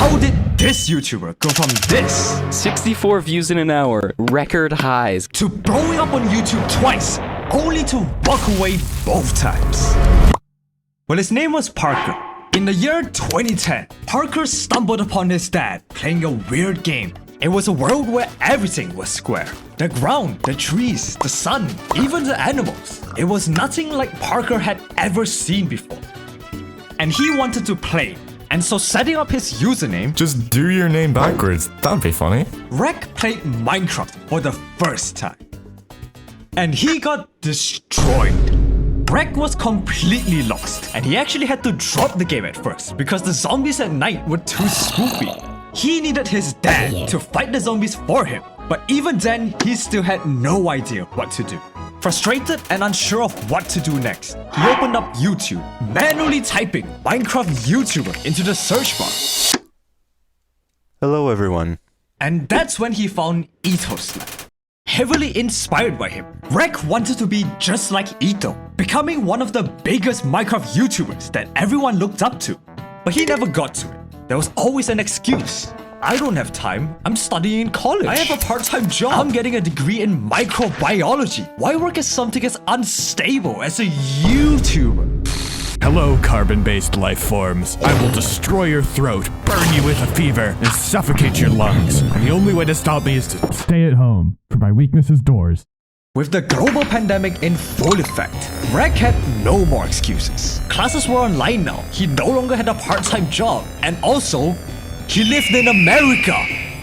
How did this YouTuber go from this 64 views in an hour, record highs, to blowing up on YouTube twice, only to walk away both times? Well, his name was Parker. In the year 2010, Parker stumbled upon his dad playing a weird game. It was a world where everything was square. The ground, the trees, the sun, even the animals. It was nothing like Parker had ever seen before. And he wanted to play. And so setting up his username, Just do your name backwards. That'd be funny. Rek played Minecraft for the first time. And he got destroyed. Rek was completely lost, and he actually had to drop the game at first because the zombies at night were too spooky. He needed his dad to fight the zombies for him, but even then, he still had no idea what to do. Frustrated and unsure of what to do next, he opened up YouTube, manually typing Minecraft YouTuber into the search bar. Hello everyone. And that's when he found Ito's. Heavily inspired by him, Rek wanted to be just like Ito, becoming one of the biggest Minecraft YouTubers that everyone looked up to. But he never got to it. There was always an excuse. I don't have time. I'm studying in college. I have a part-time job. I'm getting a degree in microbiology. Why work as something as unstable as a YouTuber? Hello, carbon-based life forms. I will destroy your throat, burn you with a fever, and suffocate your lungs. And the only way to stop me is to stay at home, for my weakness is doors. With the global pandemic in full effect, Rek had no more excuses. Classes were online now. He no longer had a part-time job. And also, he lived in America.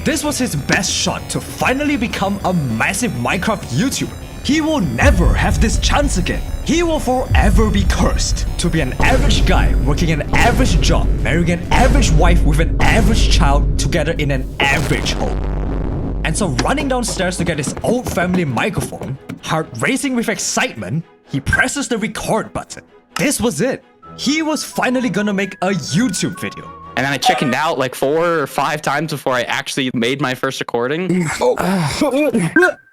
This was his best shot to finally become a massive Minecraft YouTuber. He will never have this chance again. He will forever be cursed to be an average guy working an average job, marrying an average wife with an average child together in an average home. And so running downstairs to get his old family microphone, heart racing with excitement, he presses the record button. This was it. He was finally gonna make a YouTube video. and then I chickened out like 4 or 5 times before I actually made my first recording.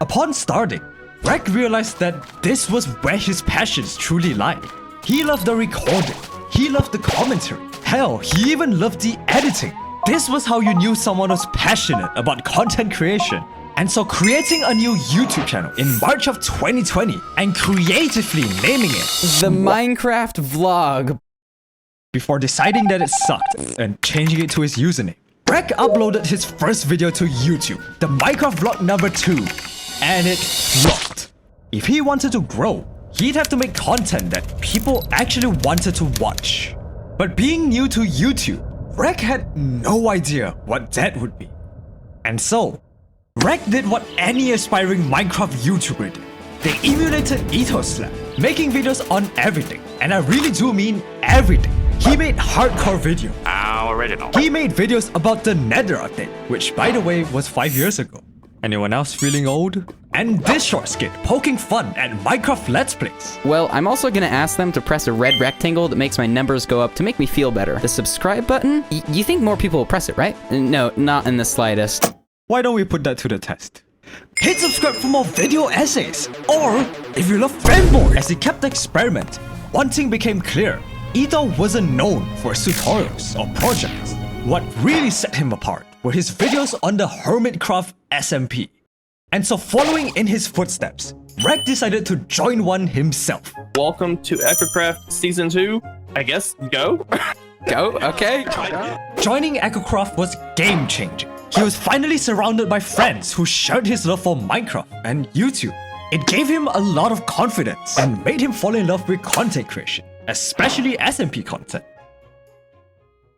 Upon starting, Rek realized that this was where his passions truly lie. He loved the recording, he loved the commentary, hell, he even loved the editing. This was how you knew someone was passionate about content creation. And so creating a new YouTube channel in March of 2020 and creatively naming it The Minecraft Vlog. before deciding that it sucked and changing it to his username. Rek uploaded his first video to YouTube, the Minecraft Vlog number 2, and it flopped. If he wanted to grow, he'd have to make content that people actually wanted to watch. But being new to YouTube, Rek had no idea what that would be. And so, Rek did what any aspiring Minecraft YouTuber did. They emulated Ethos Lab, making videos on everything, and I really do mean everything. He made hardcore videos. Original. He made videos about the Nether update, which by the way was 5 years ago. Anyone else feeling old? And this short skit poking fun at Minecraft Let's Plays. Well, I'm also gonna ask them to press a red rectangle that makes my numbers go up to make me feel better. The subscribe button? You think more people will press it, right? No, not in the slightest. Why don't we put that to the test? Hit subscribe for more video essays! Or, if you love fanboy, as he kept experimenting, one thing became clear. Ito wasn't known for his tutorials or projects. What really set him apart were his videos on the Hermitcraft SMP. And so following in his footsteps, Rek decided to join one himself. Welcome to ARKROSED Season 2. I guess, go? Go? Okay. Joining ARKROSED was game-changing. He was finally surrounded by friends who shared his love for Minecraft and YouTube. It gave him a lot of confidence and made him fall in love with content creation, especially SMP content.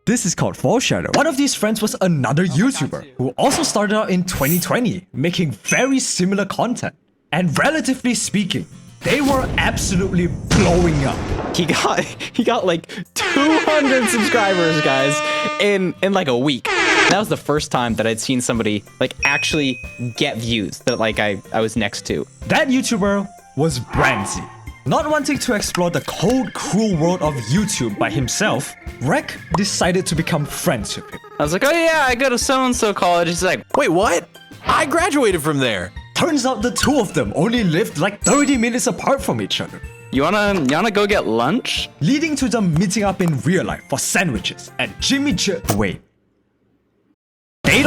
This is called Foreshadow. One of these friends was another YouTuber who also started out in 2020, making very similar content. And relatively speaking, they were absolutely blowing up. He got like 200 subscribers, guys, in like a week. That was the first time that I'd seen somebody like actually get views that like I was next to. That YouTuber was Branzy. Not wanting to explore the cold, cruel world of YouTube by himself, Rek decided to become friends with him. I was like, oh yeah, I go to so-and-so college. He's like, Wait, what? I graduated from there. Turns out the two of them only lived like 30 minutes apart from each other, you wanna go get lunch? leading to them meeting up in real life for sandwiches at Jimmy J. Wait,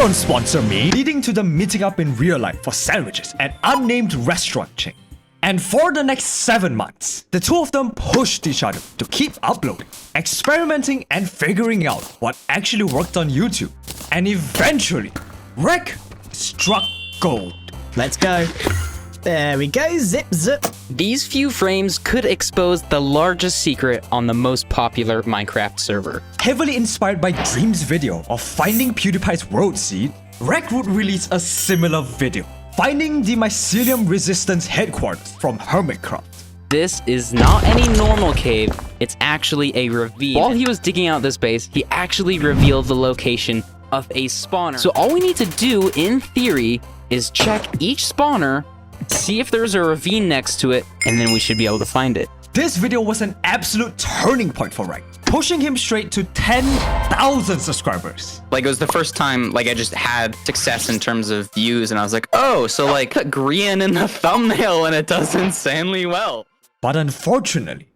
don't sponsor me, leading to them meeting up in real life for sandwiches at unnamed restaurant chain. And for the next 7 months, the two of them pushed each other to keep uploading, experimenting and figuring out what actually worked on YouTube. And eventually, Rek struck gold. Let's go. There we go, zip zip. These few frames could expose the largest secret on the most popular Minecraft server. Heavily inspired by Dream's video of finding PewDiePie's world seed, Rek would release a similar video, finding the mycelium resistance headquarters from Hermitcraft. This is not any normal cave, it's actually a ravine. While he was digging out this base, he actually revealed the location of a spawner. So all we need to do, in theory, is check each spawner, see if there's a ravine next to it, and then we should be able to find it. This video was an absolute turning point for Rek, pushing him straight to 10,000 subscribers. Like, it was the first time, like, I just had success in terms of views, and I was like, oh, so, like, put Grian in the thumbnail and it does insanely well. But unfortunately,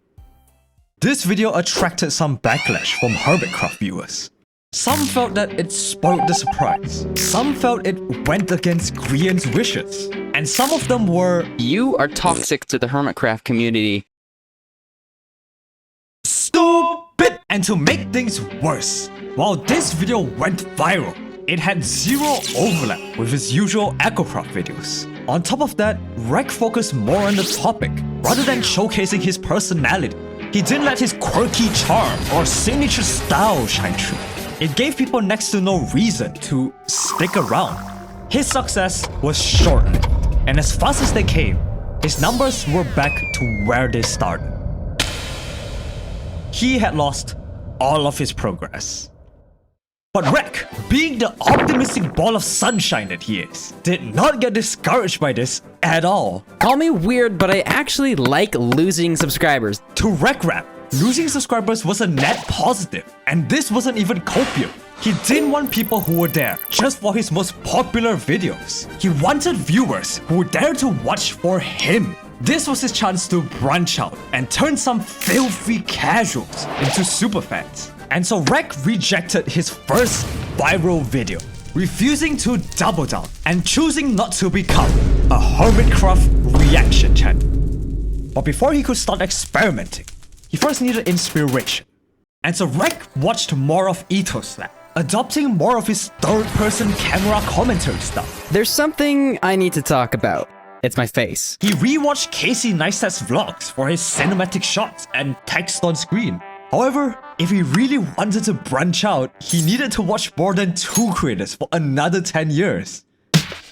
this video attracted some backlash from Hermitcraft viewers. Some felt that it spoiled the surprise. Some felt it went against Grian's wishes. And some of them were, You are toxic to the Hermitcraft community. stupid! And to make things worse, while this video went viral, it had zero overlap with his usual ARKROSED videos. On top of that, Rek focused more on the topic, rather than showcasing his personality. He didn't let his quirky charm or signature style shine through. It gave people next to no reason to stick around. His success was short-lived, and as fast as they came, his numbers were back to where they started. He had lost all of his progress. But Rek, being the optimistic ball of sunshine that he is, did not get discouraged by this at all. Call me weird, but I actually like losing subscribers. To rekrap, losing subscribers was a net positive, and this wasn't even copium. He didn't want people who were there just for his most popular videos. He wanted viewers who would dare to watch for him. This was his chance to branch out and turn some filthy casuals into superfans. And so Rek rejected his first viral video, refusing to double down and choosing not to become a Hermitcraft reaction channel. But before he could start experimenting, he first needed inspiration. And so Rek watched more of EthosLab, adopting more of his third-person camera commentary stuff. There's something I need to talk about. It's my face. He rewatched Casey Neistat's vlogs for his cinematic shots and text on screen. However, if he really wanted to branch out, he needed to watch more than 2 creators for another 10 years.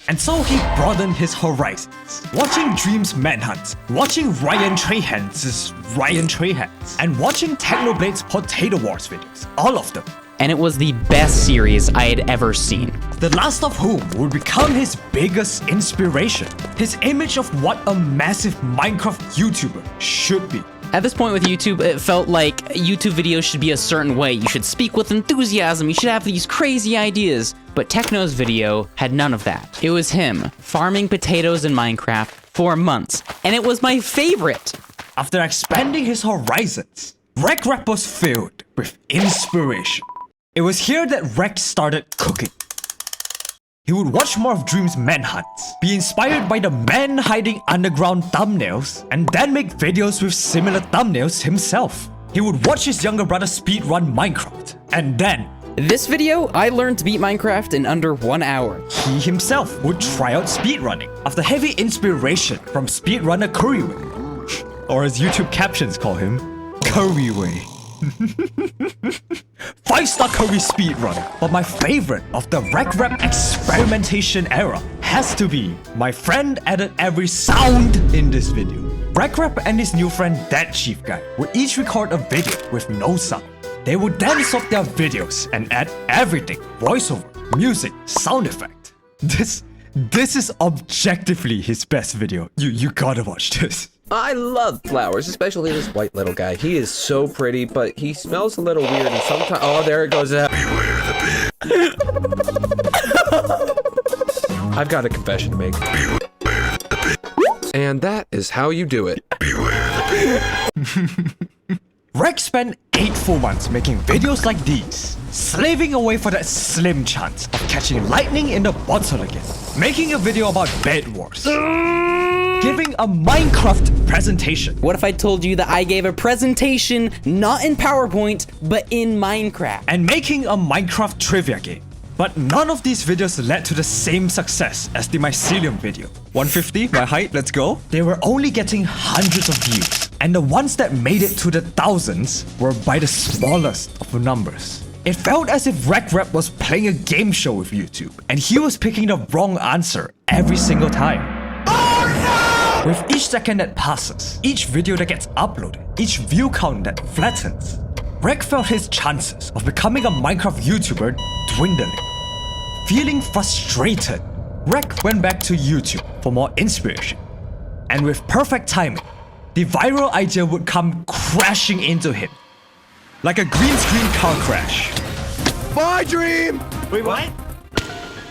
And so he broadened his horizons, watching Dream's Manhunt, watching Ryan Trahan's Ryan Trahans, and watching Technoblade's Potato Wars videos, all of them. And it was the best series I had ever seen. The last of whom would become his biggest inspiration, his image of what a massive Minecraft YouTuber should be. At this point with YouTube, it felt like YouTube videos should be a certain way. You should speak with enthusiasm, you should have these crazy ideas. But Techno's video had none of that. It was him farming potatoes in Minecraft for months, and it was my favorite. After expanding his horizons, rekrap was filled with inspiration. It was here that Rek started cooking. He would watch more of Dream's manhunts, be inspired by the man hiding underground thumbnails, and then make videos with similar thumbnails himself. He would watch his younger brother speedrun Minecraft, and then This video, I learned to beat Minecraft in under 1 hour. he himself would try out speedrunning after heavy inspiration from speedrunner Curryway, or as YouTube captions call him, Curryway. 5-star curry speedrunner, but my favorite of the rekrap experimentation era has to be my friend added every sound in this video. Rekrap and his new friend Dead Chief Guy would each record a video with no sound. They would then swap their videos and add everything: voiceover, music, sound effect. This is objectively his best video. You gotta watch this. I love flowers, especially this white little guy. He is so pretty, but he smells a little weird and sometimes— oh, there it goes. Beware the pig. I've got a confession to make. Beware the pig. And that is how you do it. Beware the pig. Rek spent 8 full months making videos like these, slaving away for that slim chance of catching lightning in the bottle again, making a video about Bed Wars, giving a Minecraft presentation. What if I told you that I gave a presentation not in PowerPoint, but in Minecraft? And making a Minecraft trivia game. But none of these videos led to the same success as the mycelium video. 150, my height, let's go. They were only getting hundreds of views, and the ones that made it to the thousands were by the smallest of the numbers. It felt as if rekrap was playing a game show with YouTube, and he was picking the wrong answer every single time. Oh no! With each second that passes, each video that gets uploaded, each view count that flattens, Rek felt his chances of becoming a Minecraft YouTuber dwindling. Feeling frustrated, Rek went back to YouTube for more inspiration. And with perfect timing, the viral idea would come crashing into him. Like a green screen car crash. My dream! Wait, what?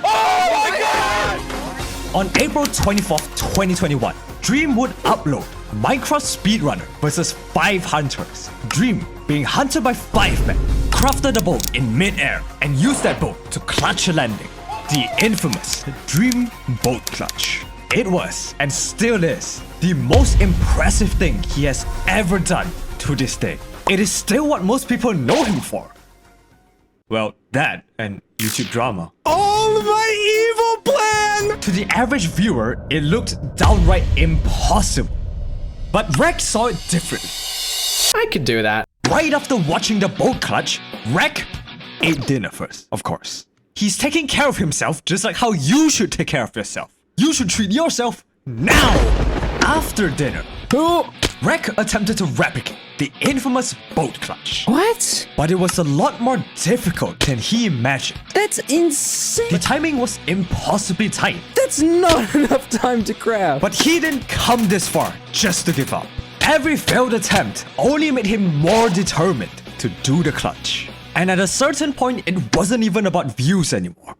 Oh my god! On April 24th, 2021, Dream would upload Minecraft Speedrunner vs 5 Hunters. Dream, being hunted by 5 men, crafted a boat in mid-air and used that boat to clutch a landing. The infamous Dream Boat Clutch. It was, and still is, the most impressive thing he has ever done to this day. It is still what most people know him for. Well, that and YouTube drama. All my evil plan! To the average viewer, it looked downright impossible. But Rek saw it differently. I could do that. Right after watching the boat clutch, Rek ate dinner first, of course. He's taking care of himself just like how you should take care of yourself. You should treat yourself now! After dinner, Rek attempted to replicate the infamous boat clutch. What? But it was a lot more difficult than he imagined. That's insane. The timing was impossibly tight. That's not enough time to craft. But he didn't come this far just to give up. Every failed attempt only made him more determined to do the clutch. And at a certain point, it wasn't even about views anymore.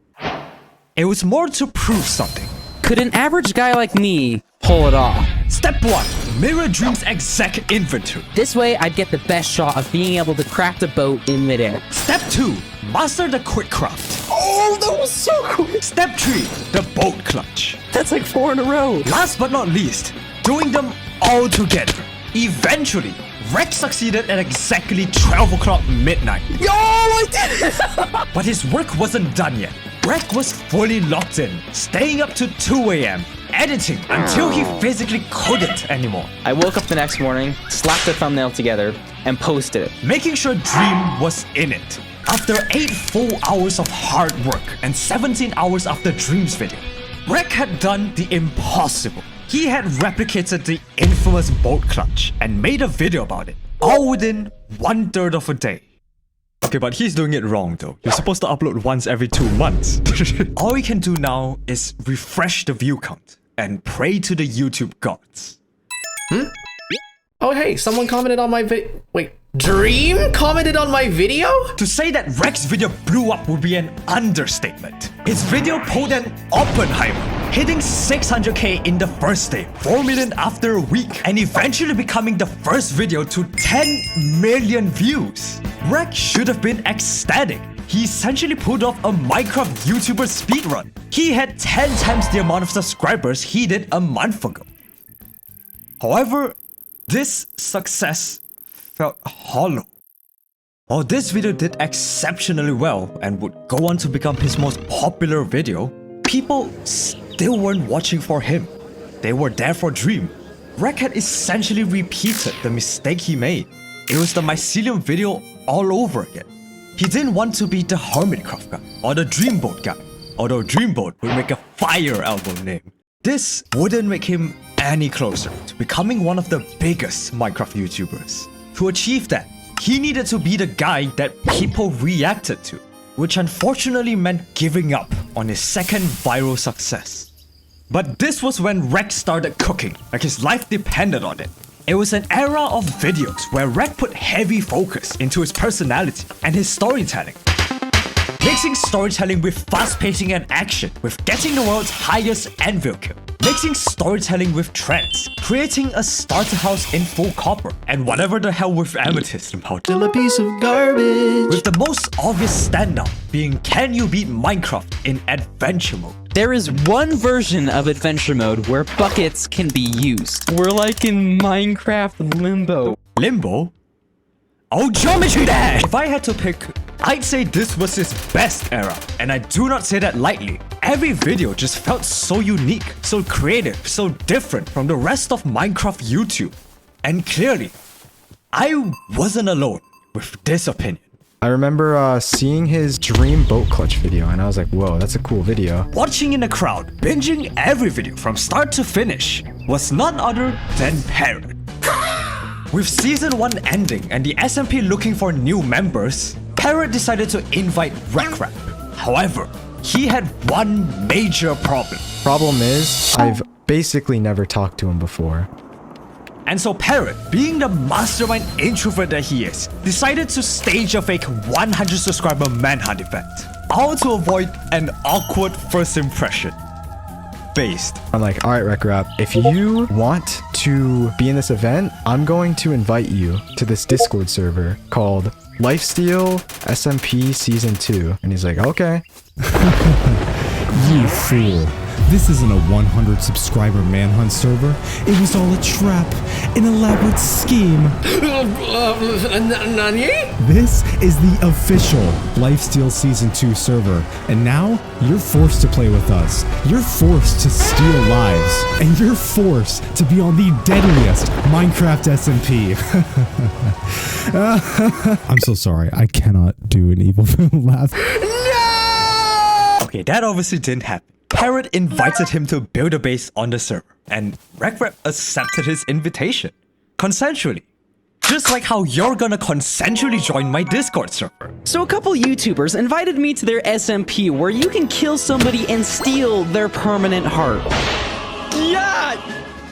It was more to prove something. Could an average guy like me pull it off? Step 1. Mirror Dream's exact inventory. This way, I'd get the best shot of being able to craft a boat in midair. Step 2. Master the quick craft. Oh, that was so quick. Step 3. The boat clutch. That's like 4 in a row. Last but not least, doing them all together. Eventually, Rek succeeded at exactly 12 o'clock midnight. Yo, I did it! But his work wasn't done yet. Rek was fully locked in, staying up to 2 a.m., editing until he physically couldn't anymore. I woke up the next morning, slapped the thumbnail together, and posted it. Making sure Dream was in it. After 8 full hours of hard work and 17 hours after Dream's video, Rek had done the impossible. He had replicated the infamous boat clutch and made a video about it, all within 1/3 of a day. Okay, but he's doing it wrong though. You're supposed to upload once every 2 months. All we can do now is refresh the view count and pray to the YouTube gods. Oh hey, someone commented on my wait, Dream commented on my video? To say that Rek's video blew up would be an understatement. His video pulled an Oppenheimer, hitting 600k in the first day, 4 million after a week, and eventually becoming the first video to 10 million views. Rek should have been ecstatic. He essentially pulled off a Minecraft YouTuber speedrun. He had 10 times the amount of subscribers he did a month ago. However, this success felt hollow. While this video did exceptionally well and would go on to become his most popular video, people still weren't watching for him. They were there for Dream. Rek had essentially repeated the mistake he made. It was the mycelium video all over again. He didn't want to be the Hermitcraft guy or the Dreamboat guy, although Dreamboat would make a fire album name. This wouldn't make him any closer to becoming one of the biggest Minecraft YouTubers. To achieve that, he needed to be the guy that people reacted to, which unfortunately meant giving up on his second viral success. But this was when Rek started cooking, like his life depended on it. It was an era of videos where Rek put heavy focus into his personality and his storytelling. Mixing storytelling with fast pacing and action, with getting the world's highest anvil kill. Mixing storytelling with trends, creating a starter house in full copper, and whatever the hell with amethyst and powder. Still a piece of garbage. With the most obvious standout being can you beat Minecraft in adventure mode? There is one version of adventure mode where buckets can be used. We're like in Minecraft Limbo. Limbo? Oh, Geometry Dash! If I had to pick, I'd say this was his best era, and I do not say that lightly. Every video just felt so unique, so creative, so different from the rest of Minecraft YouTube. And clearly, I wasn't alone with this opinion. I remember seeing his dream boat clutch video, and I was like, whoa, that's a cool video. Watching in the crowd, binging every video from start to finish, was none other than Parrot. With Season 1 ending and the SMP looking for new members, Parrot decided to invite rekrap. However, he had one major problem. Problem is, I've basically never talked to him before. And so Parrot, being the mastermind introvert that he is, decided to stage a fake 100 subscriber manhunt event, all to avoid an awkward first impression. Based. I'm like, all right, rekrap, if you want to be in this event, I'm going to invite you to this Discord server called Lifesteal SMP Season 2. And he's like, okay. You fool. This isn't a 100 subscriber manhunt server. It was all a trap, an elaborate scheme. Nani? This is the official Lifesteal Season 2 server, and now you're forced to play with us. You're forced to steal lives, and you're forced to be on the deadliest Minecraft SMP. I'm so sorry, I cannot do an evil laugh. Okay, that obviously didn't happen. Parrot invited him to build a base on the server, and rekrap accepted his invitation. Consensually. Just like how you're gonna consensually join my Discord server. So a couple YouTubers invited me to their SMP where you can kill somebody and steal their permanent heart. Yeah!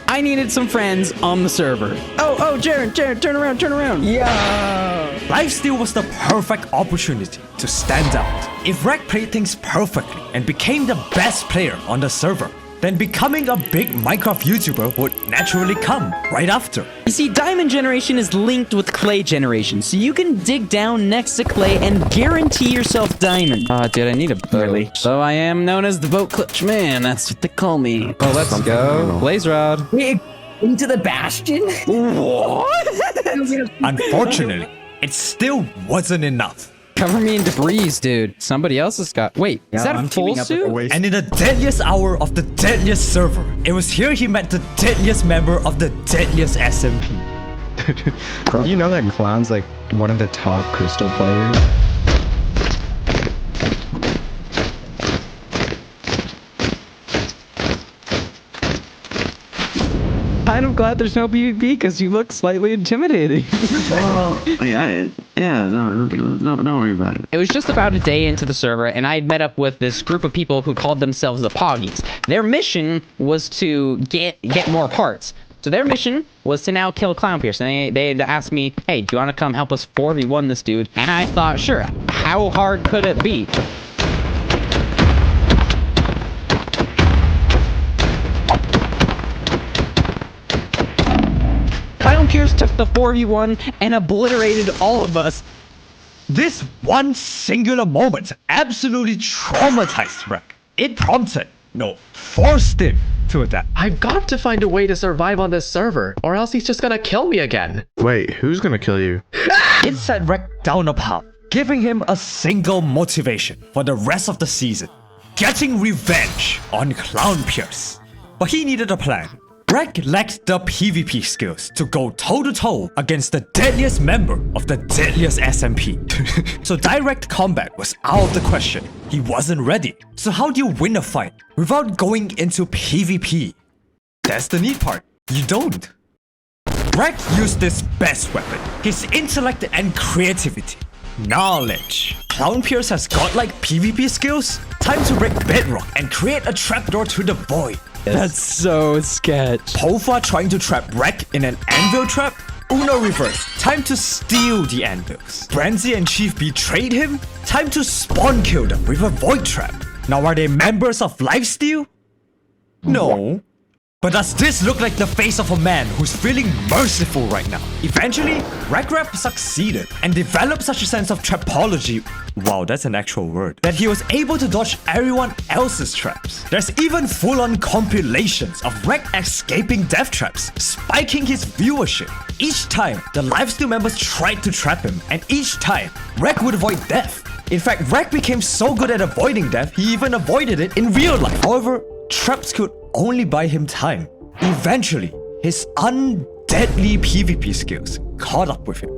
I needed some friends on the server. Oh, Jared, turn around. Yeah! Lifesteal was the perfect opportunity to stand out. If Rek played things perfectly and became the best player on the server, then becoming a big Minecraft YouTuber would naturally come right after. You see, Diamond Generation is linked with Clay Generation, so you can dig down next to Clay and guarantee yourself Diamond. Dude, I need a boat. So I am known as the boat clutch man, that's what they call me. Oh, let's go. Blaze Rod. Wait, into the Bastion? What? Unfortunately, it still wasn't enough. Cover me in debris, dude. Somebody else has got... Wait, is that a full suit? And in the deadliest hour of the deadliest server, it was here he met the deadliest member of the deadliest SMP. Bro, you know that Clown's like one of the top crystal players? I'm glad there's no PvP because you look slightly intimidating. Well, yeah, no, don't worry about it. It was just about a day into the server, and I met up with this group of people who called themselves the Poggies. Their mission was to get more parts. So their mission was to now kill ClownPierce, and they asked me, hey, do you want to come help us 4v1 this dude? And I thought, sure, how hard could it be? ClownPierce took the 4v1 and obliterated all of us. This one singular moment absolutely traumatized Rek. It prompted, no, forced him to adapt. I've got to find a way to survive on this server, or else he's just gonna kill me again. Wait, who's gonna kill you? It set Rek down a path, giving him a single motivation for the rest of the season. Getting revenge on ClownPierce. But he needed a plan. Rek lacked the PvP skills to go toe-to-toe against the deadliest member of the deadliest SMP. So direct combat was out of the question. He wasn't ready. So how do you win a fight without going into PvP? That's the neat part. You don't. Rek used his best weapon, his intellect and creativity. Knowledge. ClownPierce has godlike PvP skills? Time to break bedrock and create a trapdoor to the void. That's so sketch. Pofa trying to trap Rek in an anvil trap? Uno reverse. Time to steal the anvils. Branzy and Chief betrayed him. Time to spawn kill them with a void trap. Now are they members of Lifesteal? No. But does this look like the face of a man who's feeling merciful right now? Eventually, rekrap succeeded and developed such a sense of trapology, wow, that's an actual word, that he was able to dodge everyone else's traps. There's even full-on compilations of Rek escaping death traps, spiking his viewership. Each time, the Lifesteal members tried to trap him, and each time, Rek would avoid death. In fact, Rek became so good at avoiding death, he even avoided it in real life. However, traps could only buy him time. Eventually, his undeadly PvP skills caught up with him.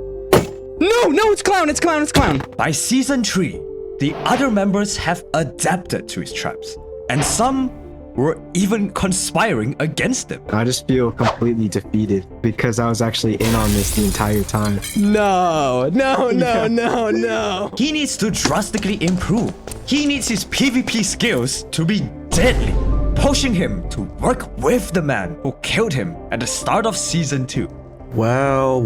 No, it's Clown. By season 3, the other members have adapted to his traps, and some were even conspiring against him. I just feel completely defeated because I was actually in on this the entire time. No. He needs to drastically improve. He needs his PvP skills to be deadly, pushing him to work with the man who killed him at the start of season 2. Well.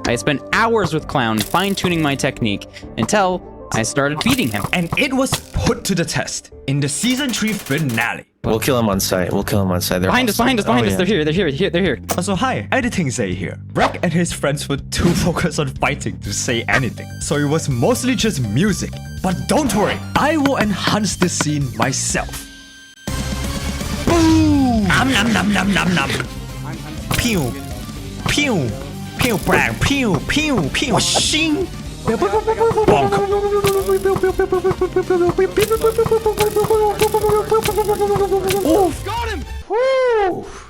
I spent hours with Clown fine-tuning my technique until I started beating him. And it was put to the test in the season 3 finale. We'll kill him on sight. They're Behind us. They're here. Also, hi, editing Zay here. Rek and his friends were too focused on fighting to say anything, so it was mostly just music. But don't worry, I will enhance the scene myself. Boom! Nom. Pew. Bang. Pew. Washing. Bonk. Oof. Got him! Oof.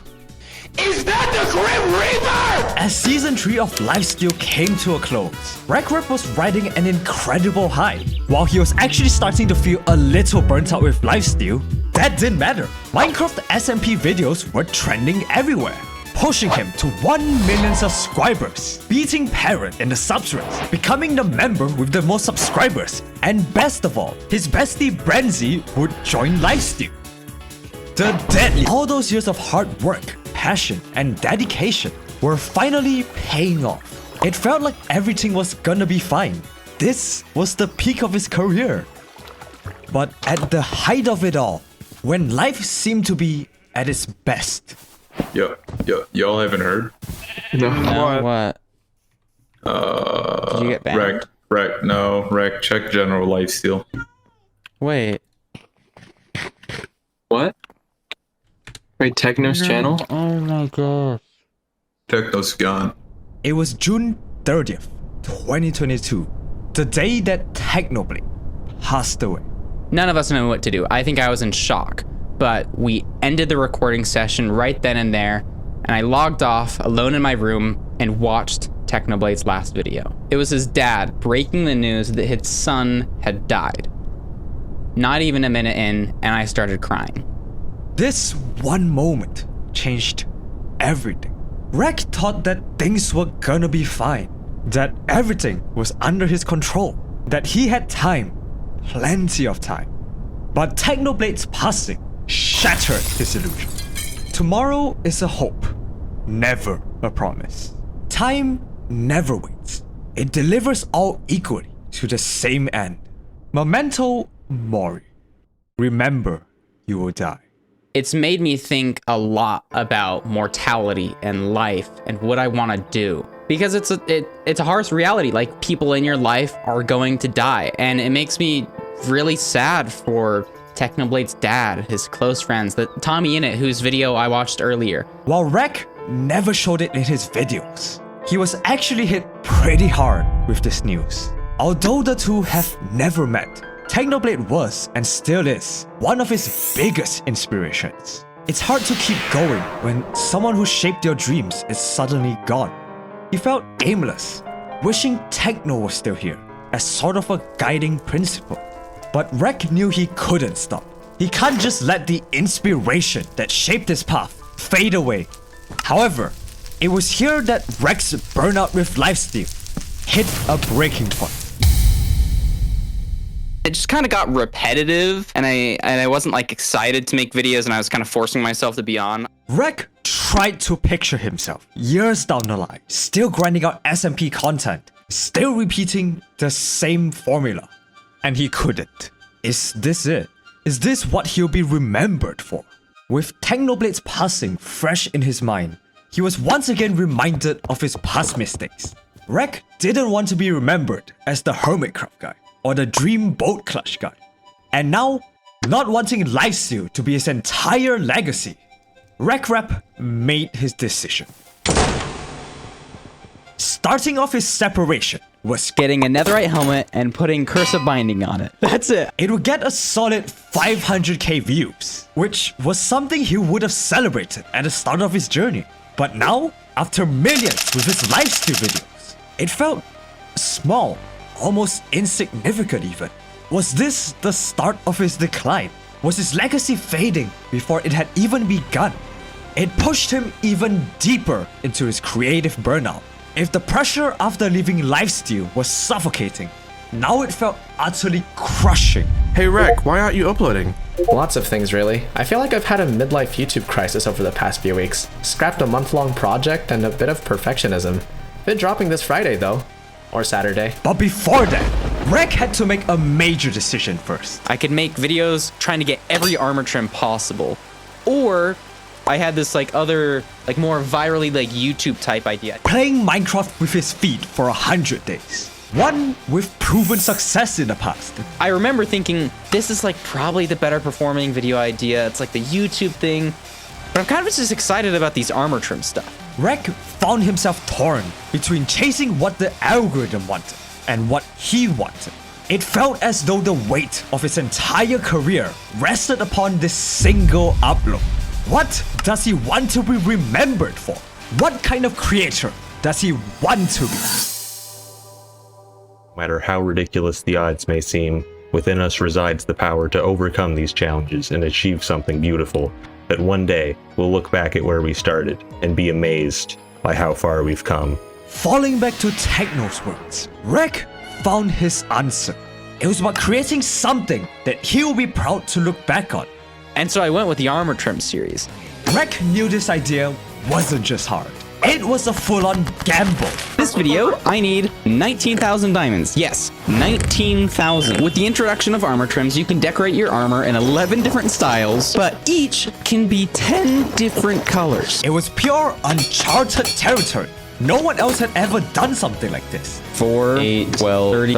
Is that the Grim Reaper? As season 3 of Lifesteal came to a close, rekrap was riding an incredible high. While he was actually starting to feel a little burnt out with Lifesteal, that didn't matter. Minecraft SMP videos were trending everywhere, pushing him to 1 million subscribers, beating Parrot in the subs race, becoming the member with the most subscribers, and best of all, his bestie Branzy would join Lifesteal. The deadly. All those years of hard work, passion, and dedication were finally paying off. It felt like everything was gonna be fine. This was the peak of his career. But at the height of it all, when life seemed to be at its best. Y'all haven't heard? No, what? Did you get banned? Rek, check general lifesteal. Wait. What? Wait, Techno's channel? Oh my god. Techno's gone. It was June 30th, 2022, the day that Technoblade passed away. None of us know what to do. I think I was in shock, but we ended the recording session right then and there, and I logged off alone in my room and watched Technoblade's last video. It was his dad breaking the news that his son had died. Not even a minute in, and I started crying. This one moment changed everything. Rek thought that things were gonna be fine, that everything was under his control, that he had time, plenty of time. But Technoblade's passing shattered his illusion. Tomorrow is a hope, never a promise. Time never waits. It delivers all equally to the same end. Memento mori. Remember, you will die. It's made me think a lot about mortality and life and what I want to do, because it's a harsh reality. Like, people in your life are going to die, and it makes me really sad for Technoblade's dad, his close friends, the Tommy Innit, whose video I watched earlier. While Rek never showed it in his videos, he was actually hit pretty hard with this news. Although the two have never met, Technoblade was, and still is, one of his biggest inspirations. It's hard to keep going when someone who shaped your dreams is suddenly gone. He felt aimless, wishing Techno was still here, as sort of a guiding principle. But Rek knew he couldn't stop. He can't just let the inspiration that shaped his path fade away. However, it was here that Rek's burnout with Lifesteal hit a breaking point. It just kind of got repetitive, and I wasn't like excited to make videos, and I was kind of forcing myself to be on. Rek tried to picture himself years down the line, still grinding out SMP content, still repeating the same formula. And he couldn't. Is this it? Is this what he'll be remembered for? With Technoblades passing fresh in his mind, he was once again reminded of his past mistakes. Rek didn't want to be remembered as the Hermitcraft guy or the Dream Boat Clutch guy. And now, not wanting lifesteal to be his entire legacy, rekrap made his decision. Starting off his separation was getting a netherite helmet and putting cursive binding on it. That's it. It would get a solid 500k views, which was something he would have celebrated at the start of his journey. But now, after millions with his lifesteal videos, it felt small, almost insignificant even. Was this the start of his decline? Was his legacy fading before it had even begun? It pushed him even deeper into his creative burnout. If the pressure after leaving lifesteal was suffocating, now it felt utterly crushing. Hey Rek, why aren't you uploading? Lots of things, really. I feel like I've had a midlife YouTube crisis over the past few weeks. Scrapped a month-long project and a bit of perfectionism. Been dropping this Friday, though. Or Saturday. But before that, Rek had to make a major decision first. I could make videos trying to get every armor trim possible. Or I had this other more virally YouTube type idea. Playing Minecraft with his feet for 100 days. One with proven success in the past. I remember thinking, this is probably the better performing video idea. It's like the YouTube thing. But I'm kind of just excited about these armor trim stuff. Rek found himself torn between chasing what the algorithm wanted and what he wanted. It felt as though the weight of his entire career rested upon this single upload. What does he want to be remembered for? What kind of creator does he want to be? No matter how ridiculous the odds may seem, within us resides the power to overcome these challenges and achieve something beautiful that one day we'll look back at where we started and be amazed by how far we've come. Falling back to Techno's words, Rek found his answer. It was about creating something that he'll be proud to look back on. And so I went with the armor trim series. Rek knew this idea wasn't just hard. It was a full-on gamble. This video, I need 19,000 diamonds. Yes, 19,000. With the introduction of armor trims, you can decorate your armor in 11 different styles, but each can be 10 different colors. It was pure uncharted territory. No one else had ever done something like this. 4, 8, 12, 30,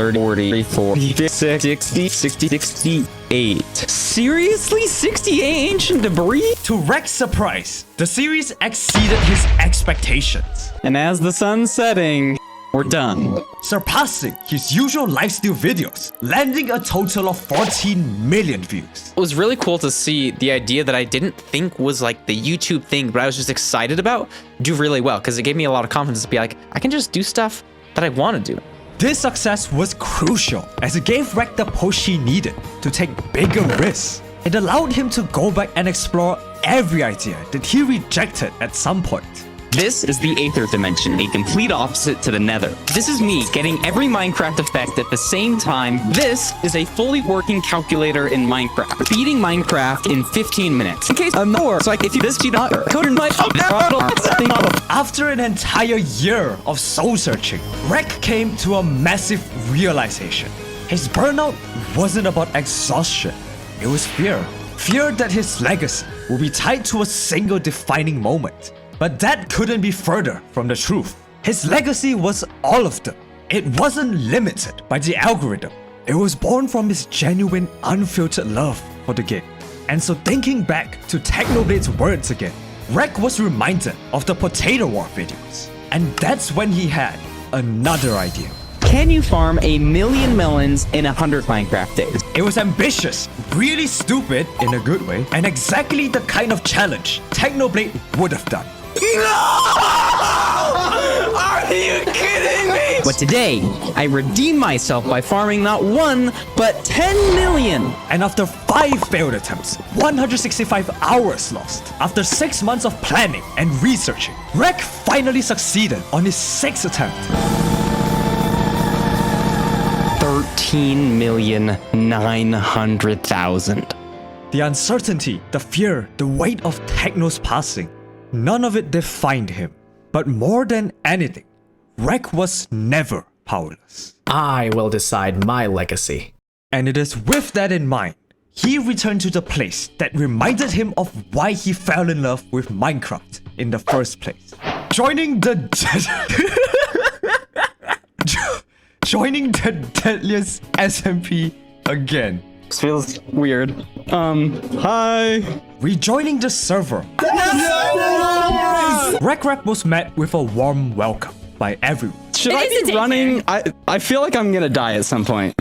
40, 50, 60, 68. Seriously? 68 ancient debris? To Rek's surprise, the series exceeded his expectations. And as the sun's setting, we're done. Surpassing his usual lifesteal videos, landing a total of 14 million views. It was really cool to see the idea that I didn't think was the YouTube thing, but I was just excited about, do really well, because it gave me a lot of confidence to be like, I can just do stuff that I want to do. This success was crucial as it gave Rek the push he needed to take bigger risks. It allowed him to go back and explore every idea that he rejected at some point. This is the Aether Dimension, a complete opposite to the Nether. This is me getting every Minecraft effect at the same time. This is a fully working calculator in Minecraft, beating Minecraft in 15 minutes. In case I'm more, so if you this do not code in my After an entire year of soul searching, Rek came to a massive realization. His burnout wasn't about exhaustion, it was fear. Fear that his legacy will be tied to a single defining moment. But that couldn't be further from the truth. His legacy was all of them. It wasn't limited by the algorithm. It was born from his genuine, unfiltered love for the game. And so thinking back to Technoblade's words again, Rek was reminded of the Potato War videos. And that's when he had another idea. Can you farm 1,000,000 melons in 100 Minecraft days? It was ambitious, really stupid in a good way, and exactly the kind of challenge Technoblade would have done. No! Are you kidding me? But today, I redeemed myself by farming not 1, but 10 million. And after 5 failed attempts, 165 hours lost, after 6 months of planning and researching, Rek finally succeeded on his 6th attempt. 13,900,000. The uncertainty, the fear, the weight of Techno's passing none of it defined him. But more than anything, Rek was never powerless. I will decide my legacy. And it is with that in mind, he returned to the place that reminded him of why he fell in love with Minecraft in the first place. Joining the deadliest SMP again. This feels weird. Hi. Rejoining the server. Yes! rekrap was met with a warm welcome by everyone. Should I be running? I feel like I'm gonna die at some point.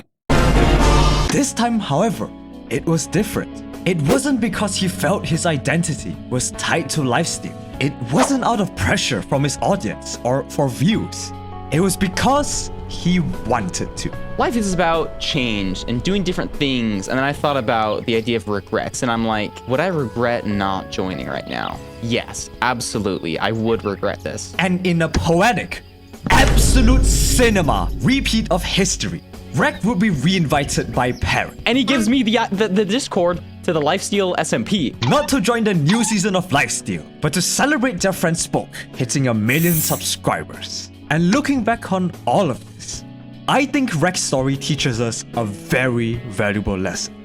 This time, however, it was different. It wasn't because he felt his identity was tied to lifesteal. It wasn't out of pressure from his audience or for views. It was because he wanted to. Life is about change and doing different things, and then I thought about the idea of regrets, and I'm like, would I regret not joining right now? Yes, absolutely, I would regret this. And in a poetic, absolute cinema repeat of history, Rek would be reinvited by Parrot. And he gives me the Discord to the Lifesteal SMP. Not to join the new season of Lifesteal, but to celebrate their friend Spoke hitting 1 million subscribers. And looking back on all of this, I think Rek's story teaches us a very valuable lesson.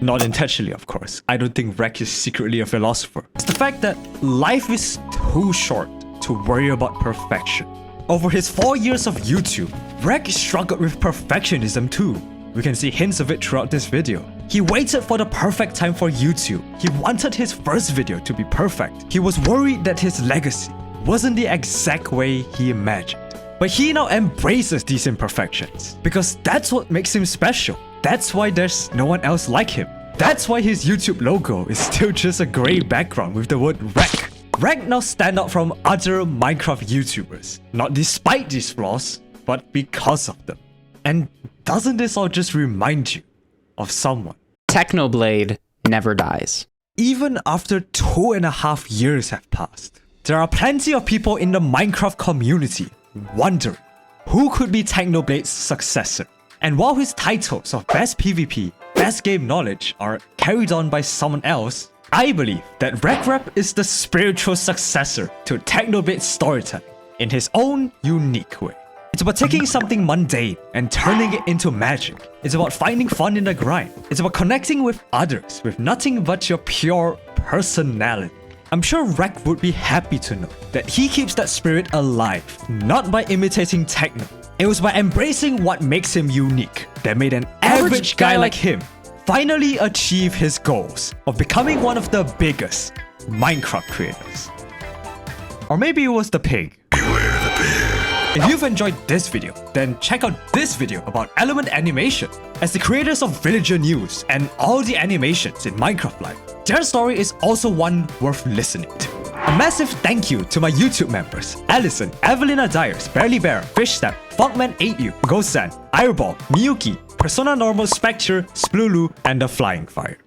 Not intentionally, of course. I don't think Rek is secretly a philosopher. It's the fact that life is too short to worry about perfection. Over his 4 years of YouTube, Rek struggled with perfectionism too. We can see hints of it throughout this video. He waited for the perfect time for YouTube. He wanted his first video to be perfect. He was worried that his legacy wasn't the exact way he imagined. But he now embraces these imperfections because that's what makes him special. That's why there's no one else like him. That's why his YouTube logo is still just a grey background with the word Rek. Rek now stand out from other Minecraft YouTubers, not despite these flaws, but because of them. And doesn't this all just remind you of someone? Technoblade never dies. Even after 2.5 years have passed, there are plenty of people in the Minecraft community wondering who could be Technoblade's successor. And while his titles of Best PvP, Best Game Knowledge are carried on by someone else, I believe that rekrap is the spiritual successor to Technoblade's storytelling in his own unique way. It's about taking something mundane and turning it into magic. It's about finding fun in the grind. It's about connecting with others with nothing but your pure personality. I'm sure Rek would be happy to know that he keeps that spirit alive, not by imitating techno. It was by embracing what makes him unique that made an average guy like him finally achieve his goals of becoming one of the biggest Minecraft creators. Or maybe it was the pig. Beware the pig. If you've enjoyed this video, then check out this video about Element Animation. As the creators of Villager News and all the animations in Minecraft Life, their story is also one worth listening to. A massive thank you to my YouTube members, Aallison, Avelina Dyers, Bearlybear, Fishstep, Funkman8U, GhostXan, Ireball, Miyuki, Persona Normal Spectere, Splulu, and TheFlyingFire.